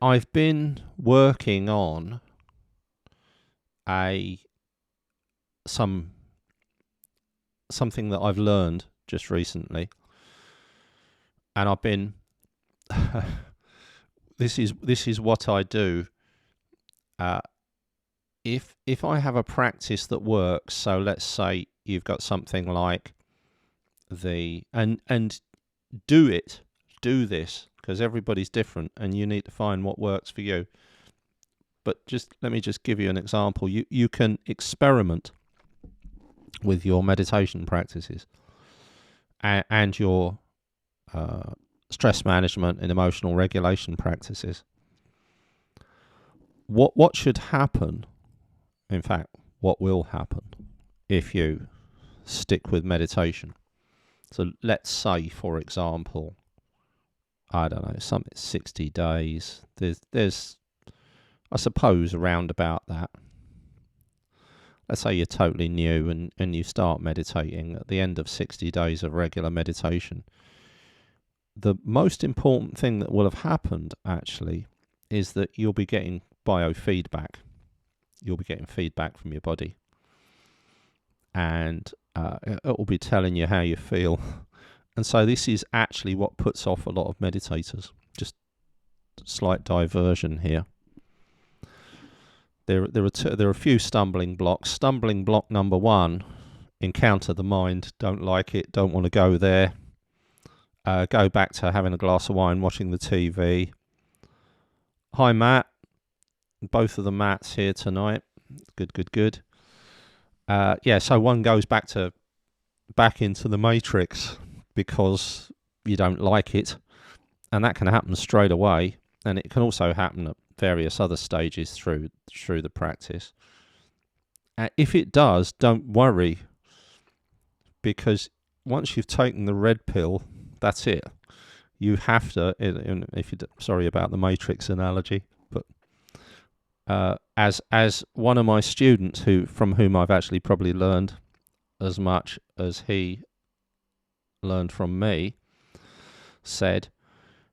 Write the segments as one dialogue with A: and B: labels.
A: I've been working on something that I've learned just recently, and I've been this is what I do. If I have a practice that works, so let's say you've got something like and do this, because everybody's different and you need to find what works for you. But let me give you an example. You can experiment with your meditation practices and your stress management and emotional regulation practices. What should happen, in fact, what will happen if you stick with meditation? So let's say, for example, I don't know, something 60 days. There's I suppose around about that. Let's say you're totally new and you start meditating at the end of 60 days of regular meditation. The most important thing that will have happened, actually, is that you'll be getting biofeedback. You'll be getting feedback from your body. And it will be telling you how you feel. And so this is actually what puts off a lot of meditators. Just slight diversion here. There are a few stumbling blocks. Stumbling block number 1, encounter the mind, don't like it, don't want to go there. Go back to having a glass of wine, watching the TV. Hi, Matt. Both of the Matts here tonight. Good. So one goes back into the matrix because you don't like it, and that can happen straight away, and it can also happen at various other stages through the practice. If it does, don't worry, because once you've taken the red pill, that's it. You have to, sorry about the matrix analogy, but as one of my students from whom I've actually probably learned as much as he learned from me, said,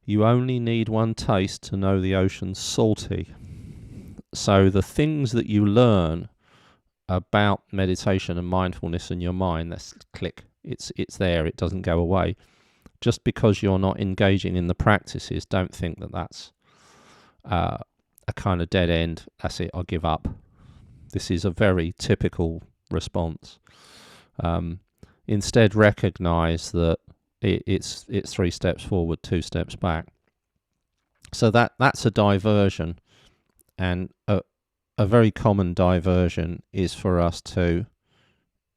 A: you only need one taste to know the ocean's salty. So the things that you learn about meditation and mindfulness in your mind, let's click, it's there, it doesn't go away. Just because you're not engaging in the practices, don't think that that's a kind of dead end. That's it, I'll give up. This is a very typical response. Instead, recognize that it's 3 steps forward, 2 steps back. So that's a diversion, and a very common diversion is for us to,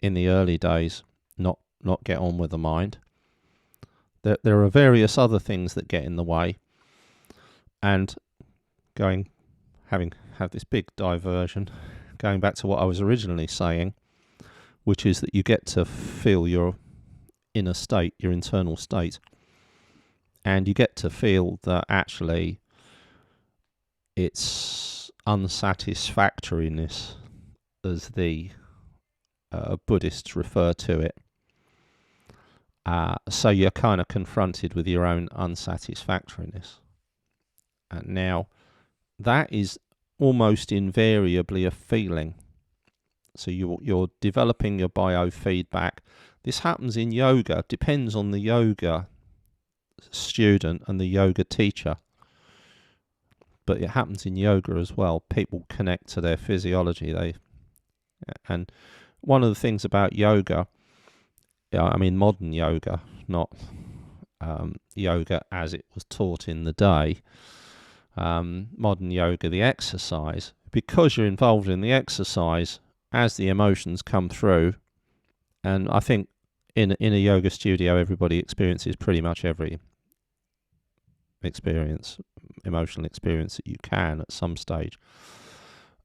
A: in the early days, not get on with the mind. There are various other things that get in the way, and have this big diversion, going back to what I was originally saying, which is that you get to feel your inner state, your internal state, and you get to feel that actually it's unsatisfactoriness, as the Buddhists refer to it. So you're kind of confronted with your own unsatisfactoriness. And now that is almost invariably a feeling. So you're developing your biofeedback. This happens in yoga, depends on the yoga student and the yoga teacher. But it happens in yoga as well. People connect to their physiology. And one of the things about yoga, I mean modern yoga, not yoga as it was taught in the day, modern yoga, the exercise, because you're involved in the exercise, as the emotions come through, and I think in a yoga studio everybody experiences pretty much every emotional experience that you can at some stage,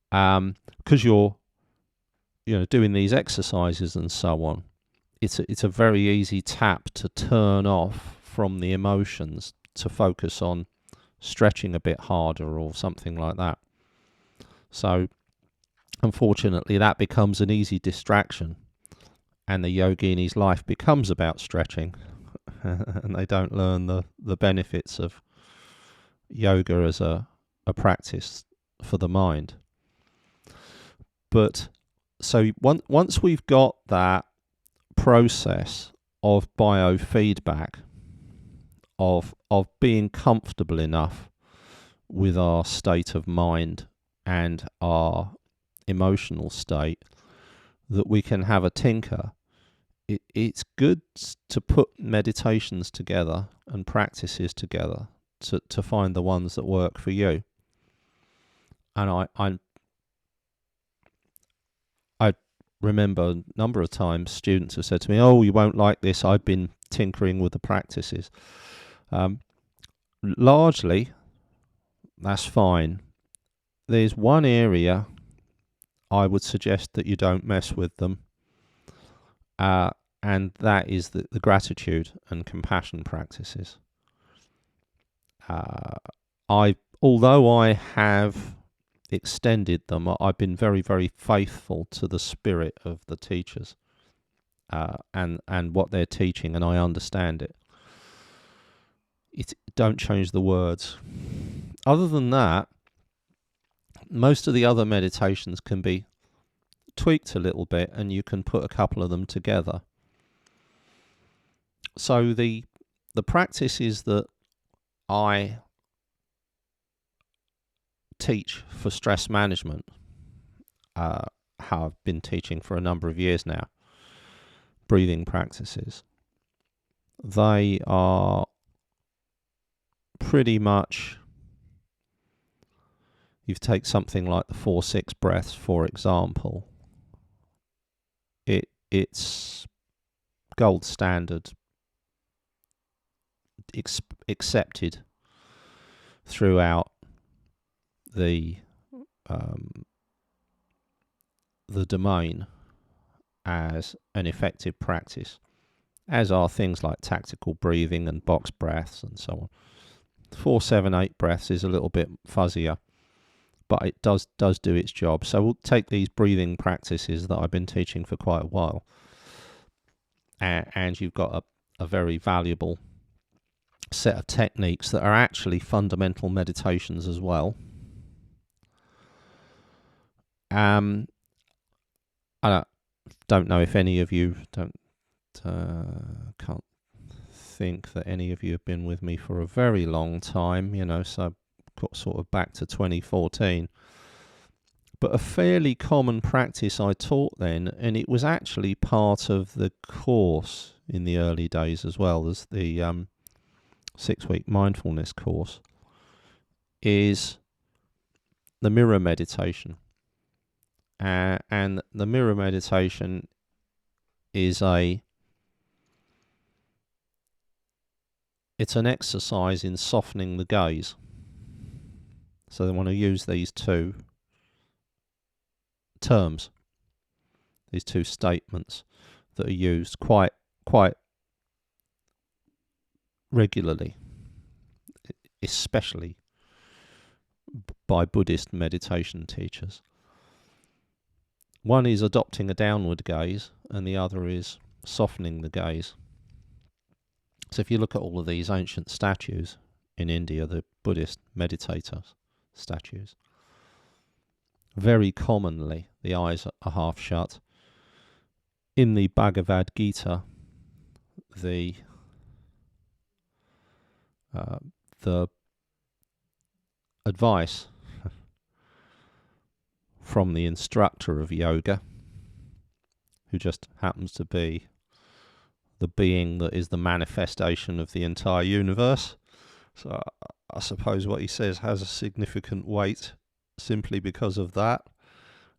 A: because you're doing these exercises and so on. It's a very easy tap to turn off from the emotions, to focus on stretching a bit harder or something like that. So unfortunately that becomes an easy distraction, and the yogini's life becomes about stretching and they don't learn the benefits of yoga as a a practice for the mind. But so once we've got that process of biofeedback, of being comfortable enough with our state of mind and our emotional state that we can have a tinker, it's good to put meditations together and practices together to find the ones that work for you. And I remember a number of times students have said to me, "Oh, you won't like this. I've been tinkering with the practices." Largely, that's fine. There's one area I would suggest that you don't mess with them, and that is the gratitude and compassion practices. Although I have extended them, I've been very, very faithful to the spirit of the teachers and what they're teaching, and I understand it. Don't change the words. Other than that, most of the other meditations can be tweaked a little bit, and you can put a couple of them together. So the practices that I teach for stress management, have been teaching for a number of years now, breathing practices, they are pretty much, you take something like the 4-6 breaths, for example. It's gold standard, accepted throughout the domain as an effective practice, as are things like tactical breathing and box breaths and so on. 4-7-8 breaths is a little bit fuzzier, but it does do its job. So we'll take these breathing practices that I've been teaching for quite a while, and you've got a very valuable set of techniques that are actually fundamental meditations as well. I don't know if any of you can't think that any of you have been with me for a very long time, so got sort of back to 2014. But a fairly common practice I taught then, and it was actually part of the course in the early days as well as the 6-week mindfulness course, is the mirror meditation. And the mirror meditation is it's an exercise in softening the gaze. So they want to use these two terms, these two statements that are used quite regularly, especially by Buddhist meditation teachers. One is adopting a downward gaze, and the other is softening the gaze. So if you look at all of these ancient statues in India, the Buddhist meditators statues, very commonly the eyes are half shut. In the Bhagavad-Gita, the advice from the instructor of yoga, who just happens to be the being that is the manifestation of the entire universe. So I suppose what he says has a significant weight simply because of that.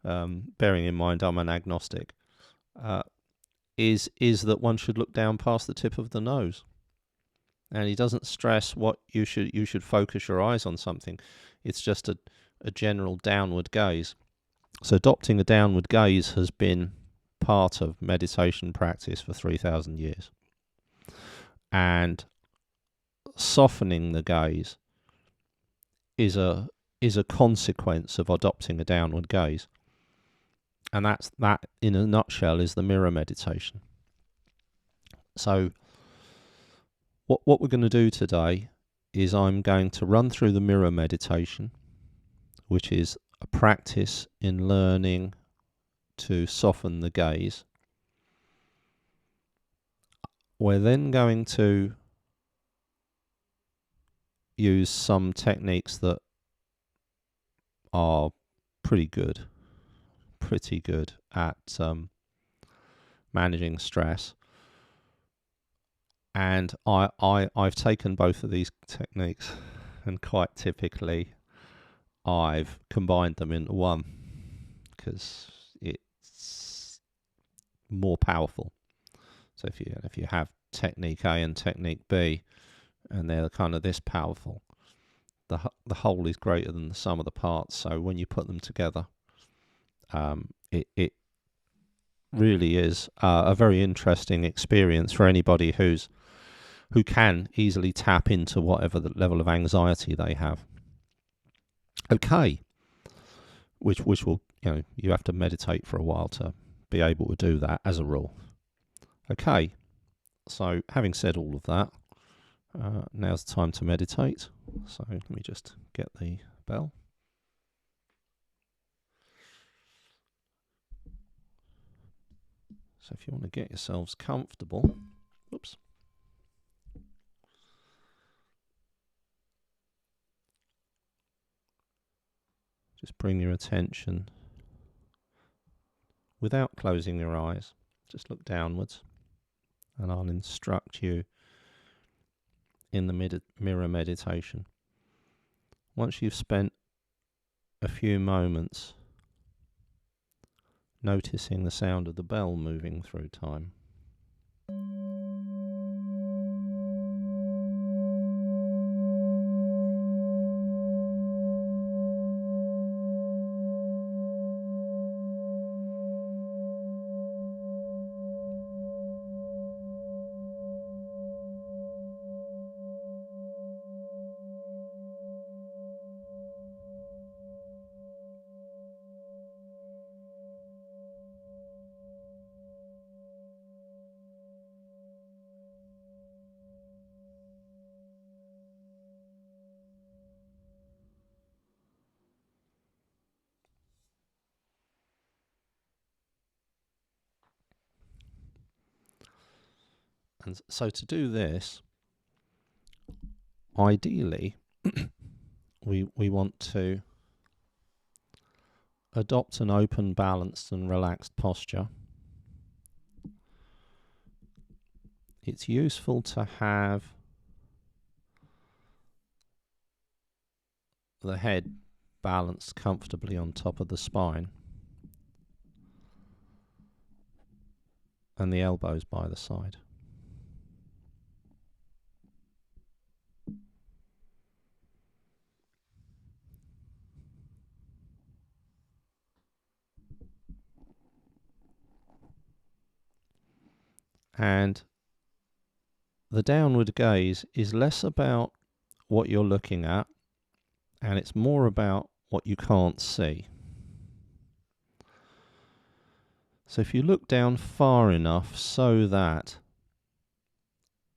A: Bearing in mind I'm an agnostic, is that one should look down past the tip of the nose. And he doesn't stress what you should focus your eyes on something. It's just a general downward gaze. So adopting a downward gaze has been part of meditation practice for 3,000 years. And softening the gaze is a consequence of adopting a downward gaze. And that in a nutshell is the mirror meditation. So what we're going to do today is I'm going to run through the mirror meditation, which is a practice in learning to soften the gaze, we're then going to use some techniques that are pretty good at managing stress. And I've taken both of these techniques, and quite typically I've combined them into one because it's more powerful. So if you have technique A and technique B, and they're kind of this powerful, the whole is greater than the sum of the parts. So when you put them together, it really is a very interesting experience for anybody who can easily tap into whatever the level of anxiety they have. Okay, which will, you have to meditate for a while to be able to do that as a rule. Okay, so having said all of that, now's the time to meditate. So let me just get the bell. So if you want to get yourselves comfortable, oops. Just bring your attention, without closing your eyes, just look downwards, and I'll instruct you in the mirror meditation. Once you've spent a few moments noticing the sound of the bell moving through time, and so to do this, ideally, we want to adopt an open, balanced and relaxed posture. It's useful to have the head balanced comfortably on top of the spine and the elbows by the side. And the downward gaze is less about what you're looking at, and it's more about what you can't see. So if you look down far enough so that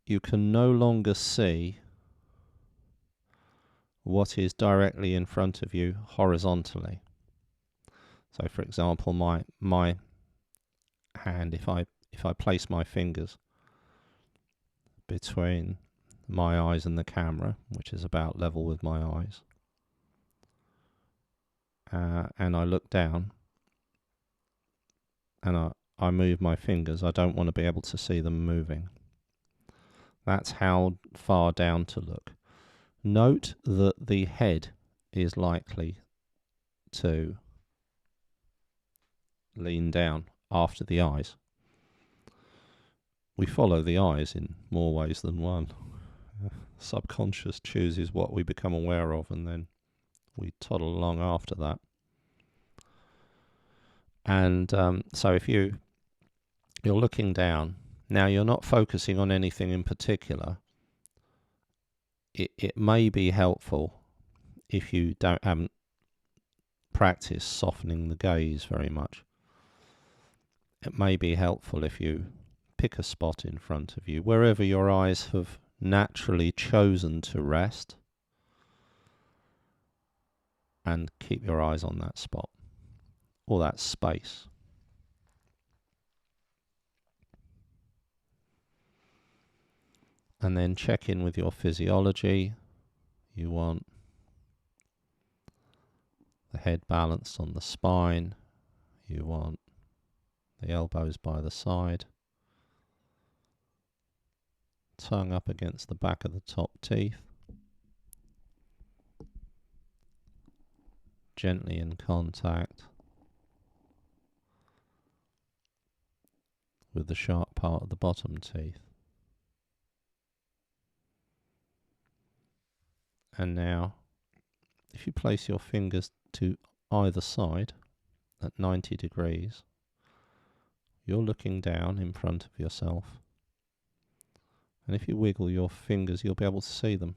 A: you can no longer see what is directly in front of you horizontally. So for example, my hand, if I place my fingers between my eyes and the camera, which is about level with my eyes, and I look down and I move my fingers, I don't want to be able to see them moving. That's how far down to look. Note that the head is likely to lean down after the eyes. We follow the eyes in more ways than one. Subconscious chooses what we become aware of, and then we toddle along after that. And so if you're looking down, now you're not focusing on anything in particular. It may be helpful if you haven't practiced softening the gaze very much. It may be helpful if you pick a spot in front of you, wherever your eyes have naturally chosen to rest, and keep your eyes on that spot or that space. And then check in with your physiology. You want the head balanced on the spine. You want the elbows by the side. Tongue up against the back of the top teeth. Gently in contact with the sharp part of the bottom teeth. And now, if you place your fingers to either side at 90 degrees, you're looking down in front of yourself. And if you wiggle your fingers, you'll be able to see them.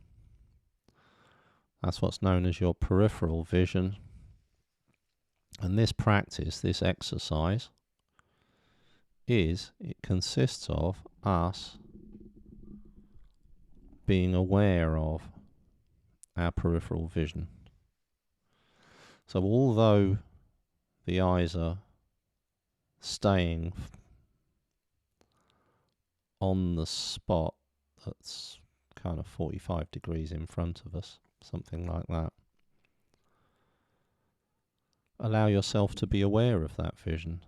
A: That's what's known as your peripheral vision. And this practice, this exercise, it consists of us being aware of our peripheral vision. So although the eyes are staying on the spot that's kind of 45 degrees in front of us, something like that, allow yourself to be aware of that vision.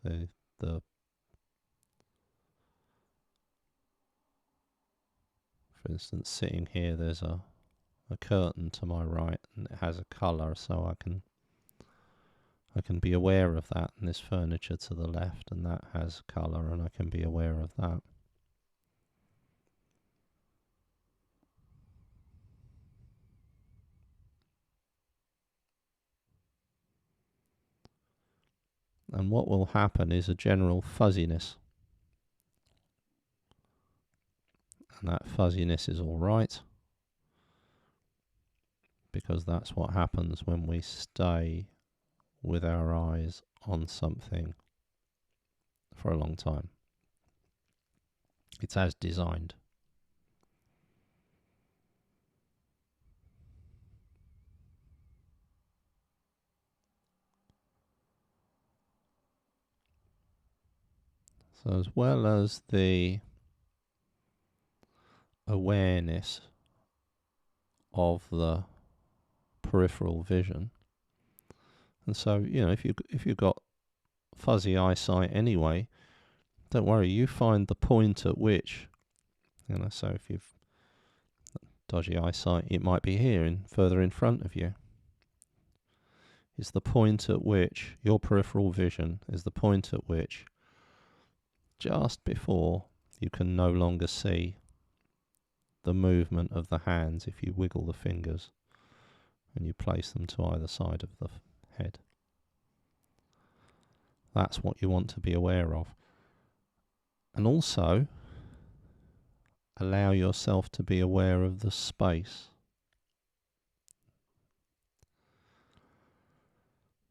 A: For instance, sitting here, there's a curtain to my right, and it has a colour, so I can be aware of that. And this furniture to the left, and that has colour, and I can be aware of that. And what will happen is a general fuzziness. And that fuzziness is all right, because that's what happens when we stay with our eyes on something for a long time. It's as designed. So as well as the awareness of the peripheral vision, and so, you know, if you've got fuzzy eyesight anyway, don't worry, you find the point at which, you know, so if you've dodgy eyesight, it might be here, further in front of you. It's the point at which your peripheral vision is the point at which, just before you can no longer see the movement of the hands if you wiggle the fingers and you place them to either side of the head. That's what you want to be aware of. And also, allow yourself to be aware of the space.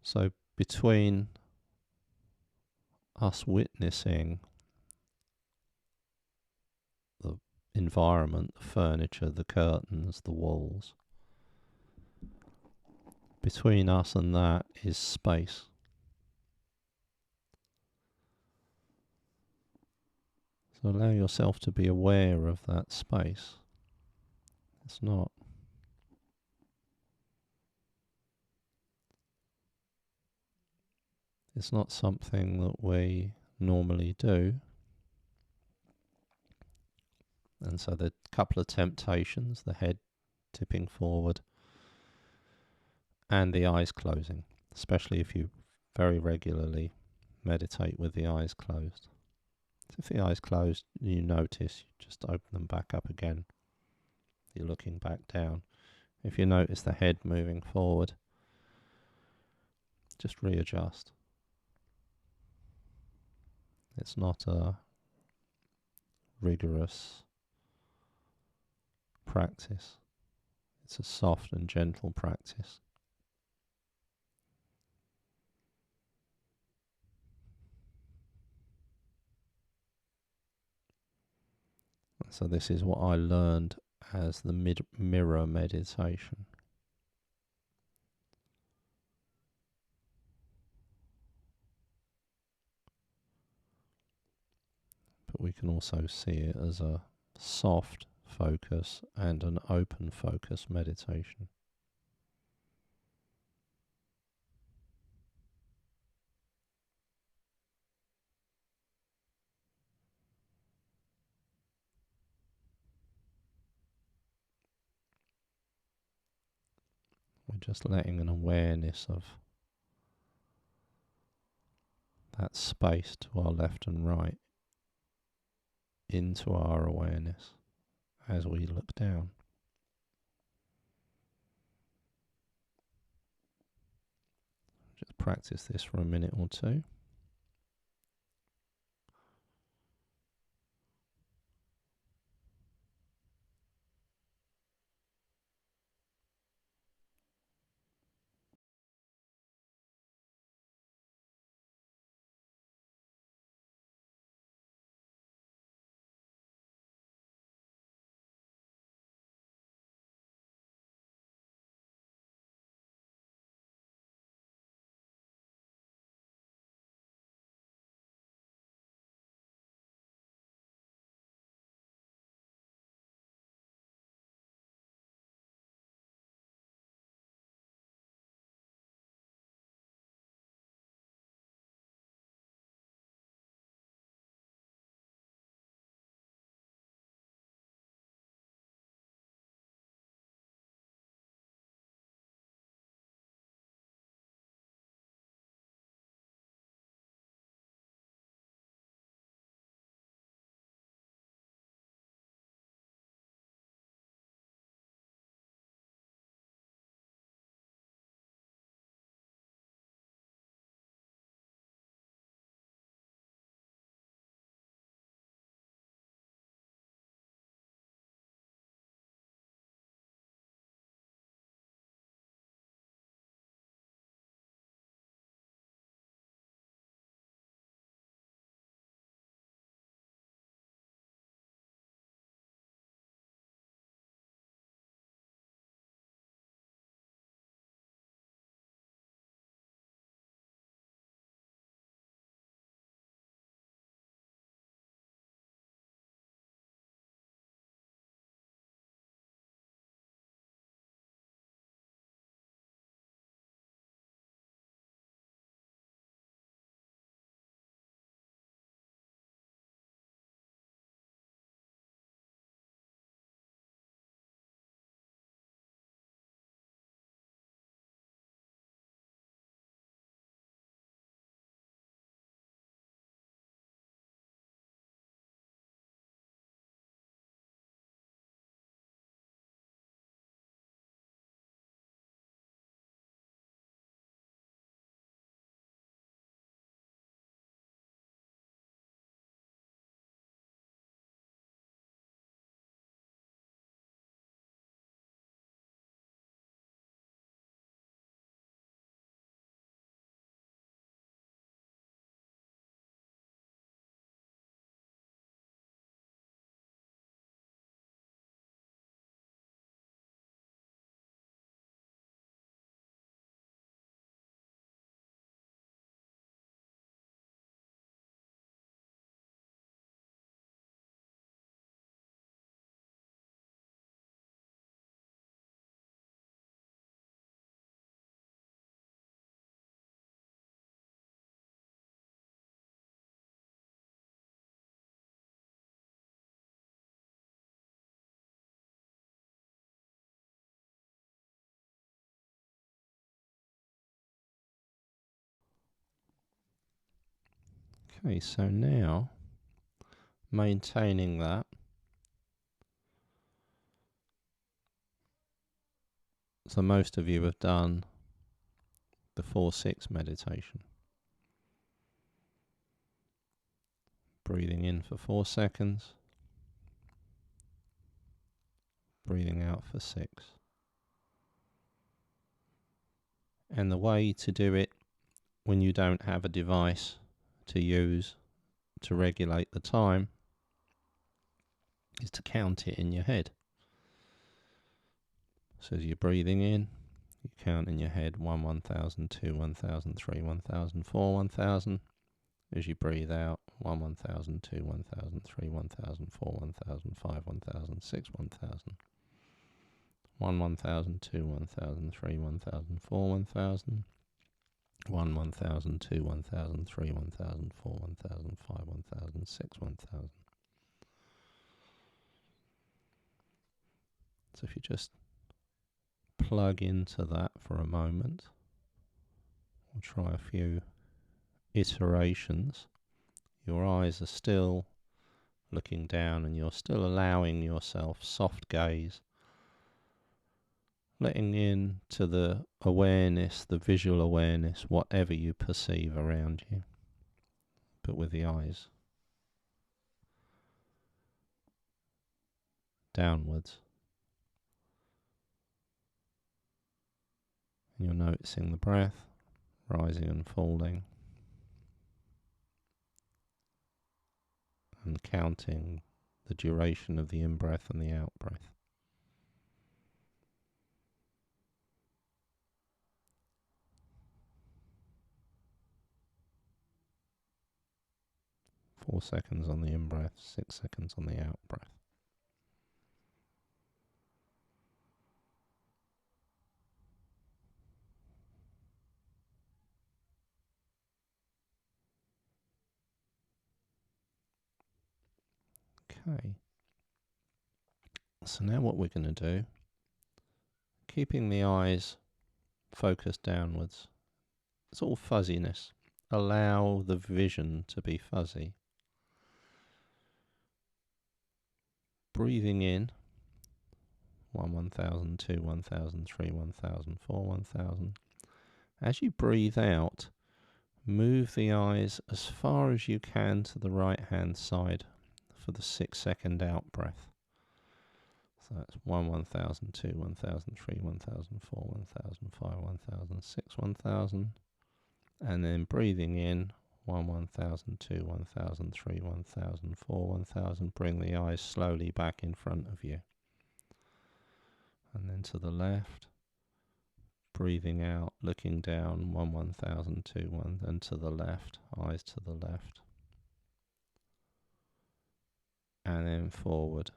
A: So between us witnessing the environment, the furniture, the curtains, the walls, between us and that is space. So allow yourself to be aware of that space. It's not something that we normally do. And so there are a couple of temptations, the head tipping forward and the eyes closing, especially if you very regularly meditate with the eyes closed. So if the eyes closed, you notice, you just open them back up again. You're looking back down. If you notice the head moving forward, just readjust. It's not a rigorous practice. It's a soft and gentle practice. So this is what I learned as the mirror meditation. we can also see it as a soft focus and an open focus meditation. We're just letting an awareness of that space to our left and right into our awareness as we look down. Just practice this for a minute or two. Okay, so now maintaining that, so most of you have done the 4-6 meditation. Breathing in for 4 seconds, breathing out for 6. And the way to do it when you don't have a device to use to regulate the time is to count it in your head. So as you're breathing in, you count in your head 1, 1000, 2, 1000, 3, 1000, 4, 1000. as you breathe out. 1, 1000, 2, 1000, 3, 1000, 4, 1000, 5, 1000, 6, 1000. 1, 1000, 2, 1000, 3, 1000, 4, 1000. 1, 1000, 2, 1000, 3, 1000, 4, 1000, 5, 1000, 6, 1000. So if you just plug into that for a moment, we'll try a few iterations. Your eyes are still looking down and you're still allowing yourself soft gaze, letting in to the awareness, the visual awareness, whatever you perceive around you, but with the eyes downwards. And you're noticing the breath rising and falling, and counting the duration of the in-breath and the out-breath. Four seconds on the in-breath, 6 seconds on the out-breath. Okay. So now what we're going to do, keeping the eyes focused downwards, it's all fuzziness. Allow the vision to be fuzzy. Breathing in, 1, 1000, 2, 1000, 3, 1000, 4, 1000. As you breathe out, move the eyes as far as you can to the right hand side for the 6 second out breath. So that's 1, 1000, 2, 1000, 3, 1000, 4, 1000, 5, 1000, 6, 1000. And then breathing in, 1, 1000, 2, 1000, 3, 1000, 4, 1000. Bring the eyes slowly back in front of you. And then to the left, breathing out, looking down, 1, 1000, 2, 1, and to the left, eyes to the left. And then forward.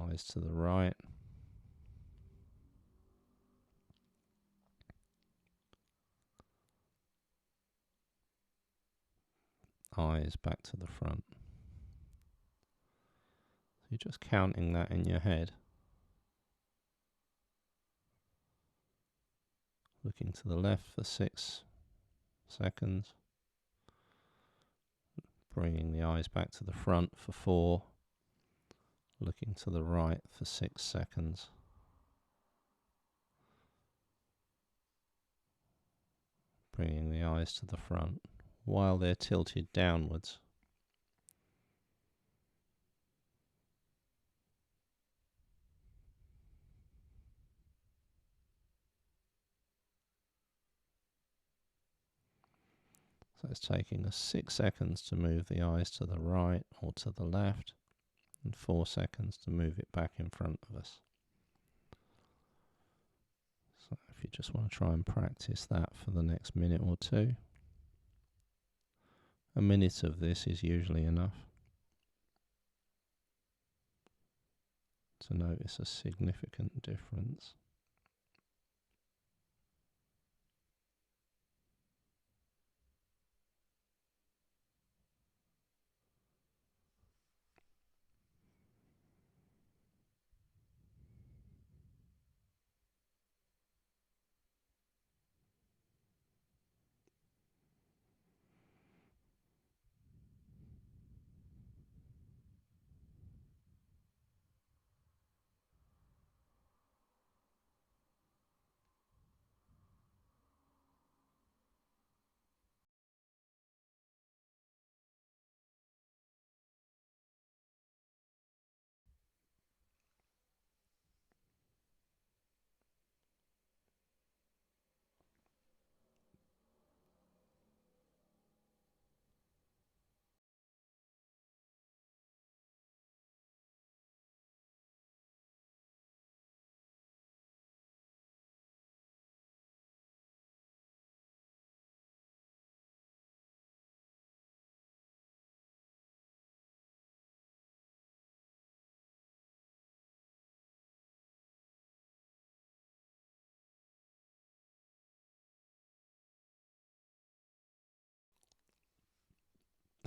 A: Eyes to the right. Eyes back to the front. So you're just counting that in your head. Looking to the left for 6 seconds. Bringing the eyes back to the front for 4. Looking to the right for 6 seconds. Bringing the eyes to the front while they're tilted downwards. So it's taking us 6 seconds to move the eyes to the right or to the left, and 4 seconds to move it back in front of us. So if you just want to try and practice that for the next minute or two, a minute of this is usually enough to notice a significant difference.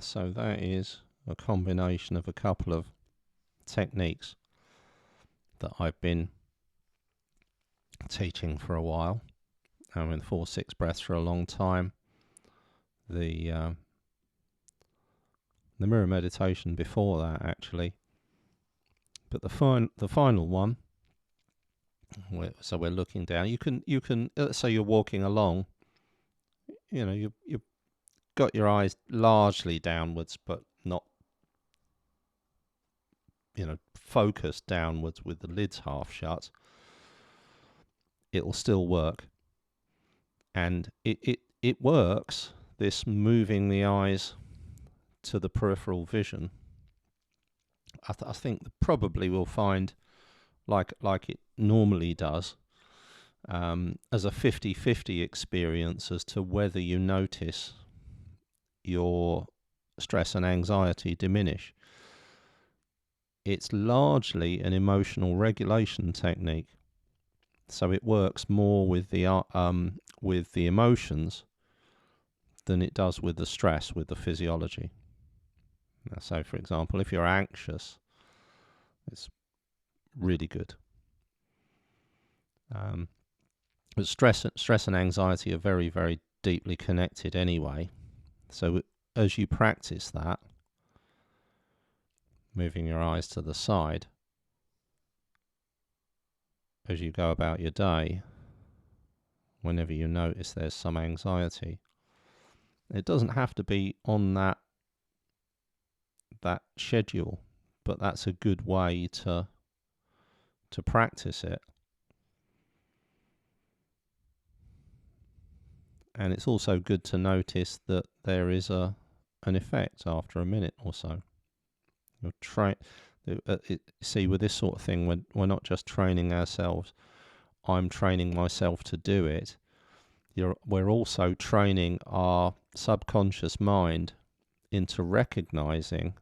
A: So that is a combination of a couple of techniques that I've been teaching for a while. I mean, 4-6 breaths for a long time. The mirror meditation before that, actually. But the final one. So we're looking down. You can. Let's say you're walking along. You know, you've got your eyes largely downwards, but not, focused downwards with the lids half shut. It'll still work, and it works. This moving the eyes to the peripheral vision. I think probably we'll find, like it normally does, as a 50-50 experience as to whether you notice your stress and anxiety diminish. It's largely an emotional regulation technique, so it works more with the emotions than it does with the stress, with the physiology. So, for example, if you're anxious, it's really good. But stress and anxiety are very, very deeply connected anyway. So as you practice that, moving your eyes to the side, as you go about your day, whenever you notice there's some anxiety, it doesn't have to be on that schedule, but that's a good way to practice it. And it's also good to notice that there is an effect after a minute or so. See, with this sort of thing, we're not just training ourselves. I'm training myself to do it. We're also training our subconscious mind into recognizing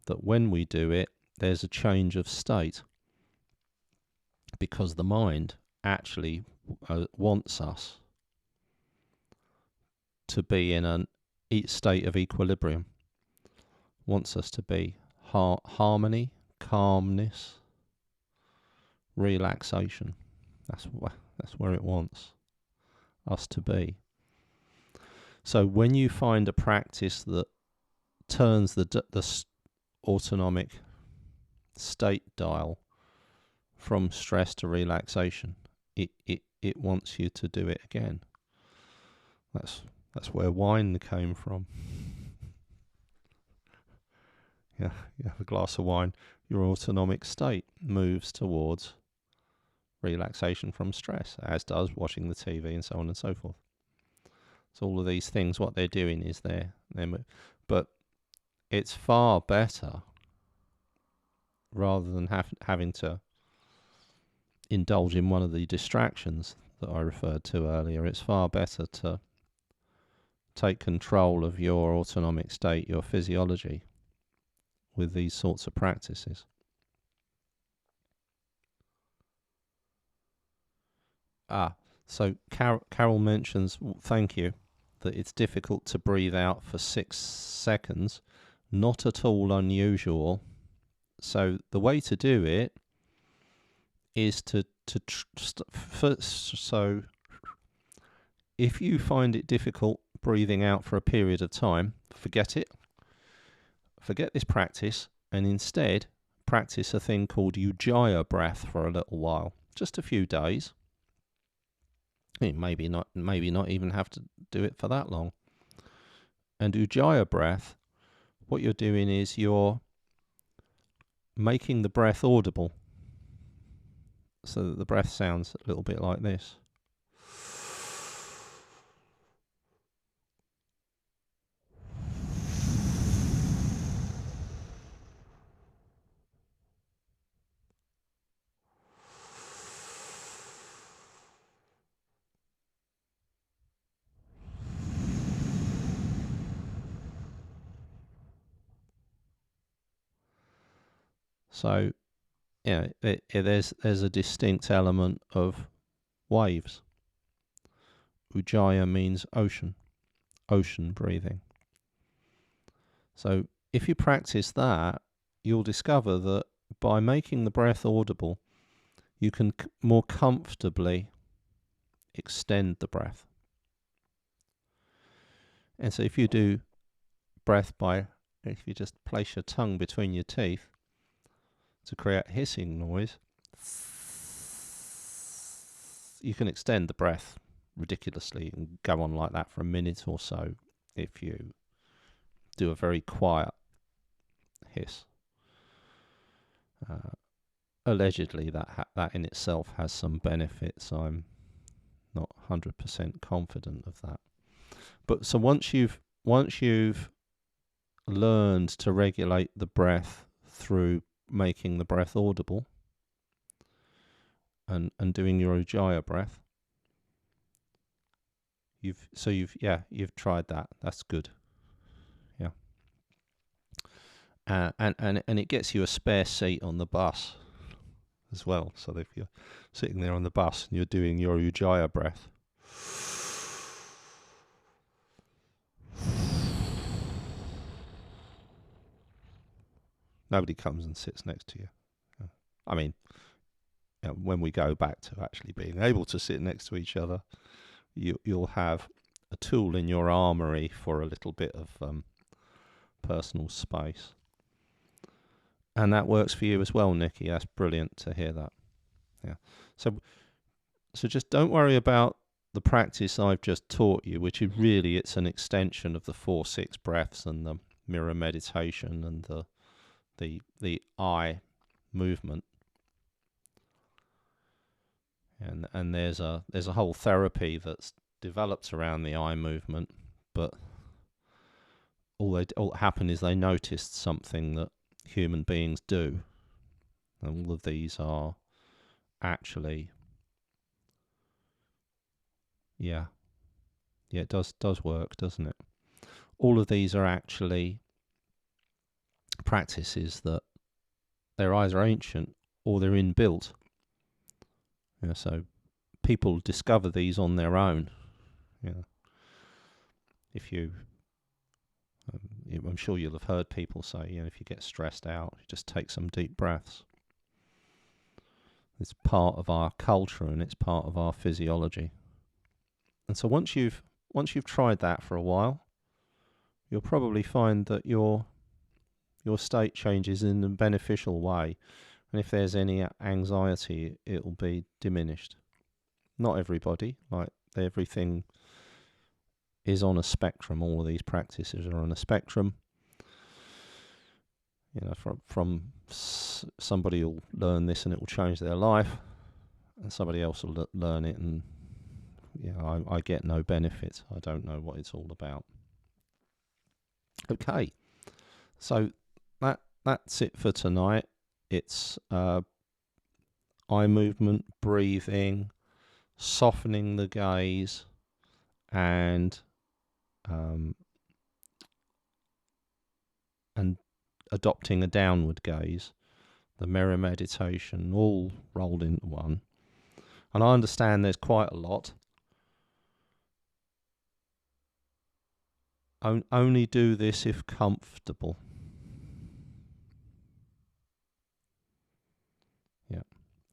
A: that when we do it, there's a change of state, because the mind actually wants us to be in a state of equilibrium, wants us to be harmony, calmness, relaxation. That's where it wants us to be. So when you find a practice that turns the autonomic state dial from stress to relaxation, it wants you to do it again. That's where wine came from. Yeah, you have a glass of wine, your autonomic state moves towards relaxation from stress, as does watching the TV and so on and so forth. So all of these things, what they're doing is they're but it's far better, rather than having to indulge in one of the distractions that I referred to earlier, it's far better to take control of your autonomic state, your physiology, with these sorts of practices. So Carol mentions, thank you, that it's difficult to breathe out for 6 seconds. Not at all unusual. So the way to do it is so if you find it difficult breathing out for a period of time, forget it. Forget this practice, and instead practice a thing called Ujjayi breath for a little while, just a few days. Maybe not even have to do it for that long. And Ujjayi breath, what you're doing is you're making the breath audible, so that the breath sounds a little bit like this. So, there's a distinct element of waves. Ujjayi means ocean breathing. So if you practice that, you'll discover that by making the breath audible, you can more comfortably extend the breath. And so if you do breath if you just place your tongue between your teeth to create hissing noise, you can extend the breath ridiculously and go on like that for a minute or so if you do a very quiet hiss. Allegedly, that in itself has some benefits. I'm not 100% confident of that. But so once you've learned to regulate the breath through making the breath audible and doing your Ujjayi breath, you've tried that. That's good. Yeah. And it gets you a spare seat on the bus as well. So if you're sitting there on the bus and you're doing your Ujjayi breath, nobody comes and sits next to you. I mean, when we go back to actually being able to sit next to each other, you'll have a tool in your armory for a little bit of personal space. And that works for you as well, Nikki. That's brilliant to hear that. Yeah. So just don't worry about the practice I've just taught you, which is really, it's an extension of the 4-6 breaths and the mirror meditation and the eye movement. And there's a whole therapy that's developed around the eye movement, but all that happened is they noticed something that human beings do, and all of these are actually, it does work, doesn't it? All of these are actually practices that they're either ancient or they're inbuilt. So people discover these on their own. If you, I'm sure you'll have heard people say, if you get stressed out, you just take some deep breaths. It's part of our culture and it's part of our physiology. And so once you've tried that for a while, you'll probably find that your state changes in a beneficial way. And if there's any anxiety, it'll be diminished. Not everybody, like everything is on a spectrum. All of these practices are on a spectrum. From somebody will learn this and it will change their life, and somebody else will learn it and I get no benefit. I don't know what it's all about. Okay, so that's it for tonight. It's eye movement, breathing, softening the gaze, and adopting a downward gaze, the mirror meditation, all rolled into one. And I understand there's quite a lot. Only do this if comfortable.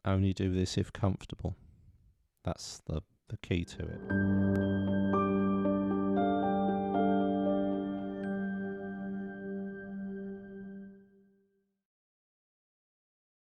A: Only do this if comfortable. That's the key to it.